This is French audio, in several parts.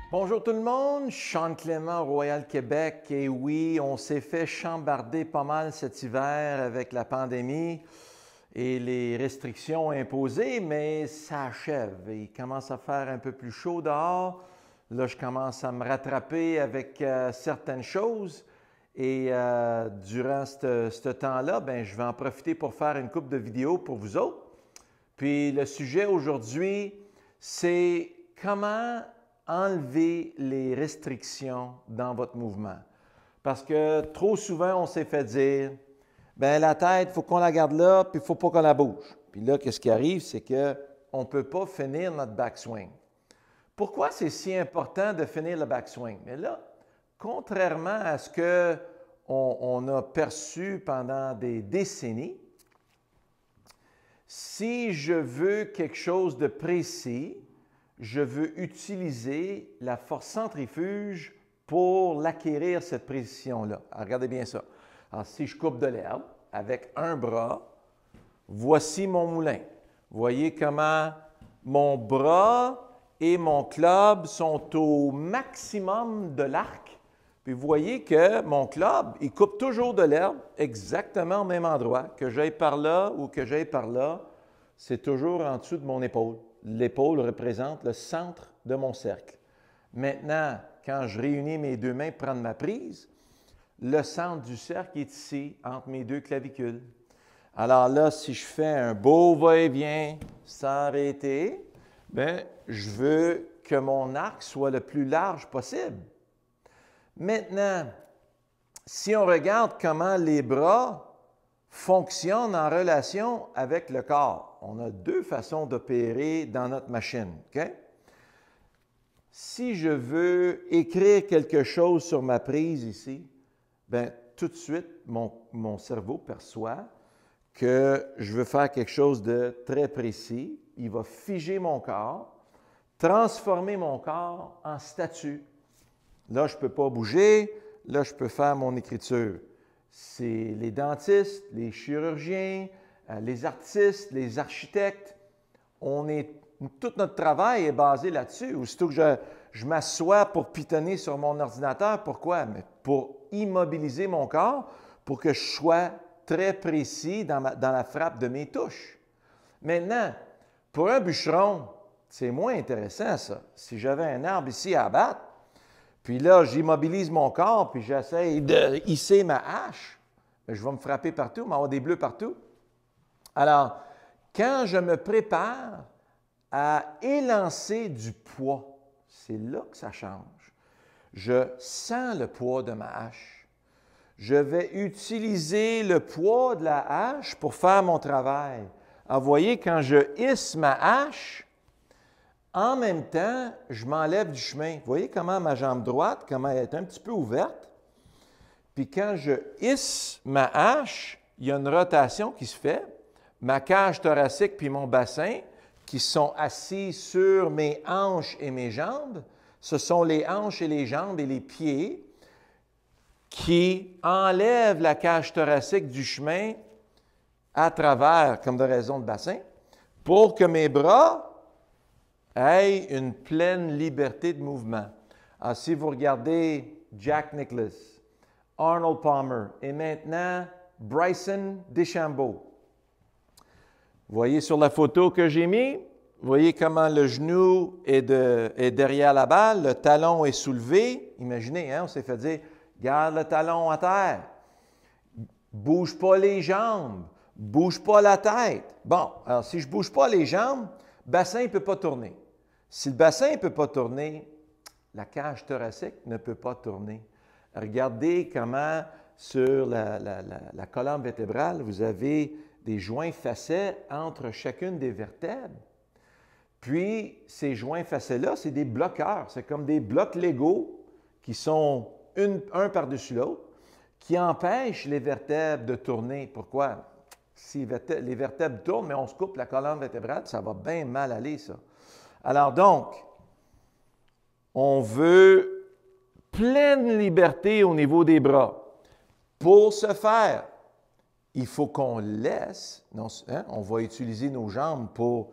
Bonjour tout le monde, Sean Clément, Royal Québec. Et oui, on s'est fait chambarder pas mal cet hiver avec la pandémie et les restrictions imposées, mais ça achève. Il commence à faire un peu plus chaud dehors. Là, je commence à me rattraper avec certaines choses. Et durant ce temps-là, ben, je vais en profiter pour faire une couple de vidéos pour vous autres. Puis le sujet aujourd'hui, c'est comment enlever les restrictions dans votre mouvement. Parce que trop souvent, on s'est fait dire, bien la tête, il faut qu'on la garde là, puis il ne faut pas qu'on la bouge. Puis là, qu'est-ce qui arrive, c'est qu'on ne peut pas finir notre backswing. Pourquoi c'est si important de finir le backswing? Mais là, contrairement à ce qu'on a perçu pendant des décennies, si je veux quelque chose de précis, je veux utiliser la force centrifuge pour l'acquérir, cette précision-là. Regardez bien ça. Alors, si je coupe de l'herbe avec un bras, voici mon moulin. Voyez comment mon bras et mon club sont au maximum de l'arc. Puis vous voyez que mon club, il coupe toujours de l'herbe exactement au même endroit. Que j'aille par là ou que j'aille par là, c'est toujours en dessous de mon épaule. L'épaule représente le centre de mon cercle. Maintenant, quand je réunis mes deux mains pour prendre ma prise, le centre du cercle est ici, entre mes deux clavicules. Alors là, si je fais un beau va-et-vient sans arrêter, bien, je veux que mon arc soit le plus large possible. Maintenant, si on regarde comment les bras fonctionnent en relation avec le corps, on a deux façons d'opérer dans notre machine. Okay? Si je veux écrire quelque chose sur ma prise ici, bien, tout de suite, mon cerveau perçoit que je veux faire quelque chose de très précis. Il va figer mon corps, transformer mon corps en statue. Là, je ne peux pas bouger. Là, je peux faire mon écriture. C'est les dentistes, les chirurgiens, les artistes, les architectes. Tout notre travail est basé là-dessus. Aussitôt que je m'assois pour pitonner sur mon ordinateur, pourquoi? Mais pour immobiliser mon corps, pour que je sois très précis dans la frappe de mes touches. Maintenant, pour un bûcheron, c'est moins intéressant ça. Si j'avais un arbre ici à abattre, puis là, j'immobilise mon corps, puis j'essaie de hisser ma hache, je vais me frapper partout, m'avoir des bleus partout. Alors, quand je me prépare à élancer du poids, c'est là que ça change. Je sens le poids de ma hache. Je vais utiliser le poids de la hache pour faire mon travail. Alors, vous voyez, quand je hisse ma hache, en même temps, je m'enlève du chemin. Vous voyez comment ma jambe droite, comment elle est un petit peu ouverte. Puis quand je hisse ma hache, il y a une rotation qui se fait. Ma cage thoracique puis mon bassin, qui sont assis sur mes hanches et mes jambes, ce sont les hanches et les jambes et les pieds qui enlèvent la cage thoracique du chemin à travers, comme de raison de bassin, pour que mes bras aient une pleine liberté de mouvement. Alors, si vous regardez Jack Nicklaus, Arnold Palmer et maintenant Bryson DeChambeau, vous voyez sur la photo que j'ai mise, vous voyez comment le genou est derrière la balle, le talon est soulevé. Imaginez, hein, on s'est fait dire, garde le talon à terre, bouge pas les jambes, bouge pas la tête. Bon, alors si je ne bouge pas les jambes, le bassin ne peut pas tourner. Si le bassin ne peut pas tourner, la cage thoracique ne peut pas tourner. Regardez comment sur la colonne vertébrale, vous avez des joints facets entre chacune des vertèbres. Puis, ces joints facets-là, c'est des bloqueurs. C'est comme des blocs Lego qui sont un par-dessus l'autre, qui empêchent les vertèbres de tourner. Pourquoi? Si les vertèbres tournent, mais on se coupe la colonne vertébrale, ça va bien mal aller, ça. Alors donc, on veut pleine liberté au niveau des bras. Pour ce faire, il faut qu'on laisse, on va utiliser nos jambes pour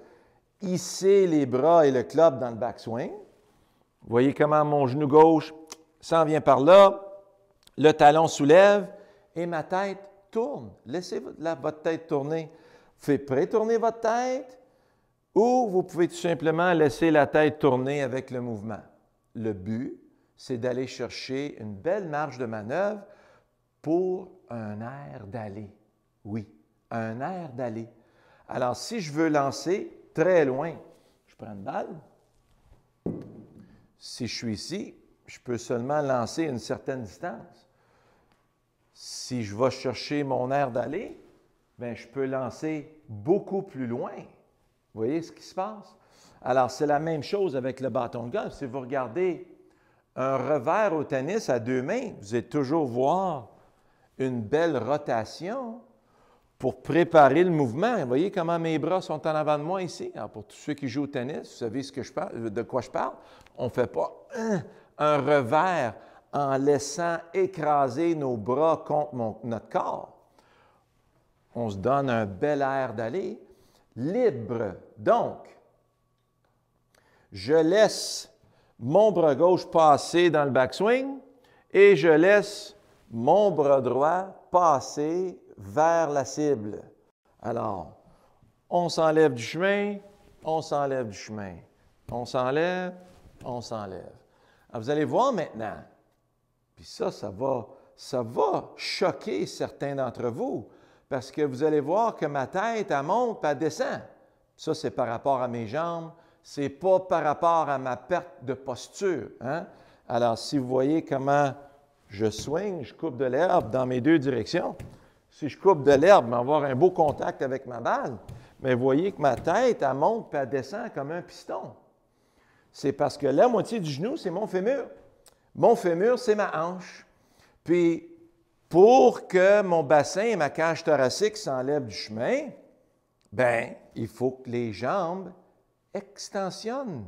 hisser les bras et le club dans le backswing. Vous voyez comment mon genou gauche s'en vient par là, le talon soulève et ma tête tourne. Laissez votre tête tourner. Vous pouvez pré-tourner votre tête ou vous pouvez tout simplement laisser la tête tourner avec le mouvement. Le but, c'est d'aller chercher une belle marge de manœuvre pour un air d'aller. Oui, un air d'aller. Alors, si je veux lancer très loin, je prends une balle. Si je suis ici, je peux seulement lancer une certaine distance. Si je vais chercher mon air d'aller, bien, je peux lancer beaucoup plus loin. Vous voyez ce qui se passe? Alors, c'est la même chose avec le bâton de golf. Si vous regardez un revers au tennis à 2 mains, vous allez toujours voir une belle rotation pour préparer le mouvement. Vous voyez comment mes bras sont en avant de moi ici? Alors, pour tous ceux qui jouent au tennis, vous savez de quoi je parle? On ne fait pas un revers en laissant écraser nos bras contre notre corps. On se donne un bel air d'aller libre. Donc, je laisse mon bras gauche passer dans le backswing et je laisse mon bras droit passer vers la cible. Alors, on s'enlève du chemin, on s'enlève du chemin. On s'enlève, on s'enlève. Alors, vous allez voir maintenant, puis ça va choquer certains d'entre vous, parce que vous allez voir que ma tête, elle monte et elle descend. Ça, c'est par rapport à mes jambes, c'est pas par rapport à ma perte de posture. Hein? Alors, si vous voyez comment je swing, je coupe de l'herbe dans mes 2 directions. Si je coupe de l'herbe, je vais avoir un beau contact avec ma balle. Mais vous voyez que ma tête, elle monte et elle descend comme un piston. C'est parce que la moitié du genou, c'est mon fémur. Mon fémur, c'est ma hanche. Puis, pour que mon bassin et ma cage thoracique s'enlèvent du chemin, bien, il faut que les jambes extensionnent.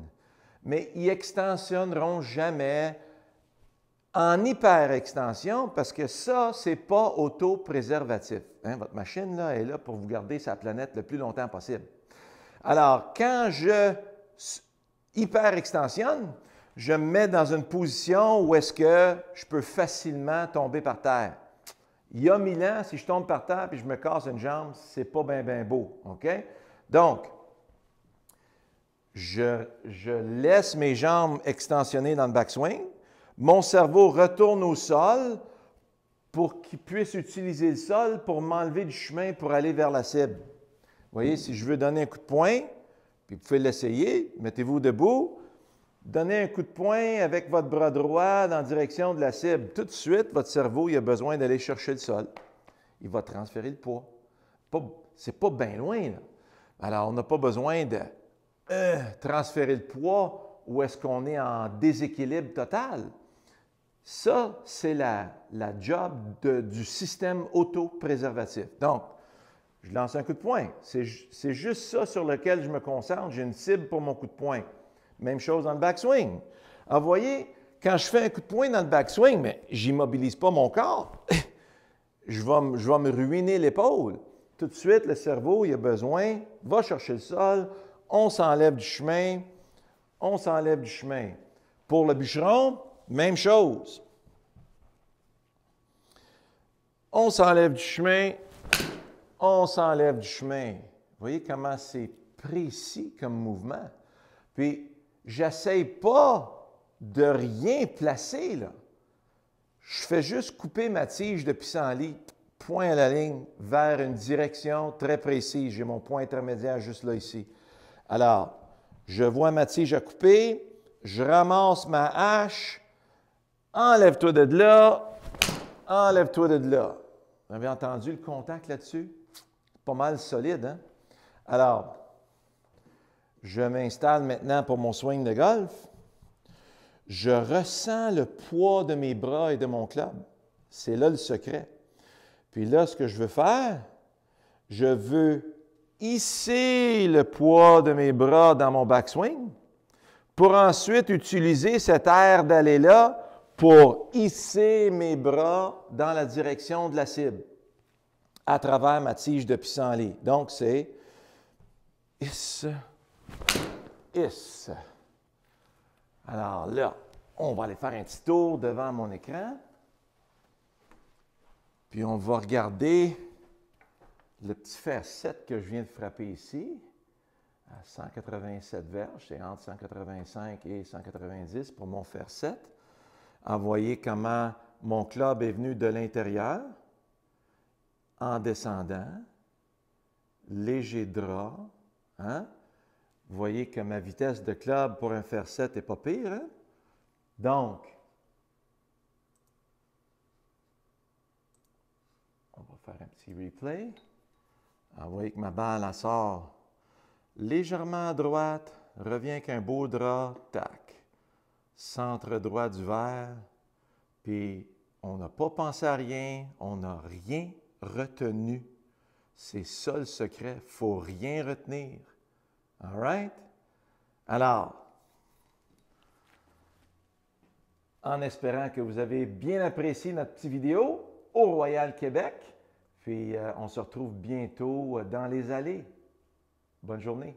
Mais ils extensionneront jamais en hyperextension parce que ça, ce n'est pas autopréservatif. Hein? Votre machine là, est là pour vous garder sa planète le plus longtemps possible. Alors, quand je hyperextensionne, je me mets dans une position où est-ce que je peux facilement tomber par terre. Il y a 1000 ans, si je tombe par terre et je me casse une jambe, ce n'est pas bien beau. OK? Donc, je laisse mes jambes extensionnées dans le backswing. Mon cerveau retourne au sol pour qu'il puisse utiliser le sol pour m'enlever du chemin pour aller vers la cible. Vous voyez, si je veux donner un coup de poing, puis vous pouvez l'essayer, mettez-vous debout, donnez un coup de poing avec votre bras droit dans la direction de la cible. Tout de suite, votre cerveau il a besoin d'aller chercher le sol. Il va transférer le poids. Ce n'est pas bien loin, là. Alors, on n'a pas besoin de transférer le poids où est-ce qu'on est en déséquilibre total. Ça, c'est la job du système autopréservatif. Donc, je lance un coup de poing. C'est juste ça sur lequel je me concentre. J'ai une cible pour mon coup de poing. Même chose dans le backswing. Alors, vous voyez, quand je fais un coup de poing dans le backswing, mais je n'immobilise pas mon corps. je vais me ruiner l'épaule. Tout de suite, le cerveau, il a besoin, va chercher le sol, on s'enlève du chemin, on s'enlève du chemin. Pour le bûcheron, même chose. On s'enlève du chemin, on s'enlève du chemin. Vous voyez comment c'est précis comme mouvement. Puis, j'essaye pas de rien placer, là. Je fais juste couper ma tige de pissenlit, point à la ligne, vers une direction très précise. J'ai mon point intermédiaire juste là, ici. Alors, je vois ma tige à couper, je ramasse ma hache, enlève-toi de là, enlève-toi de là. Vous avez entendu le contact là-dessus? Pas mal solide, hein? Alors, je m'installe maintenant pour mon swing de golf. Je ressens le poids de mes bras et de mon club. C'est là le secret. Puis là, ce que je veux faire, je veux hisser le poids de mes bras dans mon backswing pour ensuite utiliser cet air d'aller-là pour hisser mes bras dans la direction de la cible à travers ma tige de pissenlit. Donc, c'est hisse, hisse. Alors là, on va aller faire un petit tour devant mon écran. Puis on va regarder le petit fer 7 que je viens de frapper ici, à 187 verges, c'est entre 185 et 190 pour mon fer 7. Alors, vous voyez comment mon club est venu de l'intérieur, en descendant, léger drap. Hein? Vous voyez que ma vitesse de club pour un fer 7 n'est pas pire. Hein? Donc, on va faire un petit replay. Alors, vous voyez que ma balle en sort légèrement à droite, revient avec un beau drap, tac. Centre droit du verre, puis on n'a pas pensé à rien, on n'a rien retenu. C'est ça le secret, il ne faut rien retenir. All right? Alors, en espérant que vous avez bien apprécié notre petite vidéo au Royal Québec, puis on se retrouve bientôt dans les allées. Bonne journée.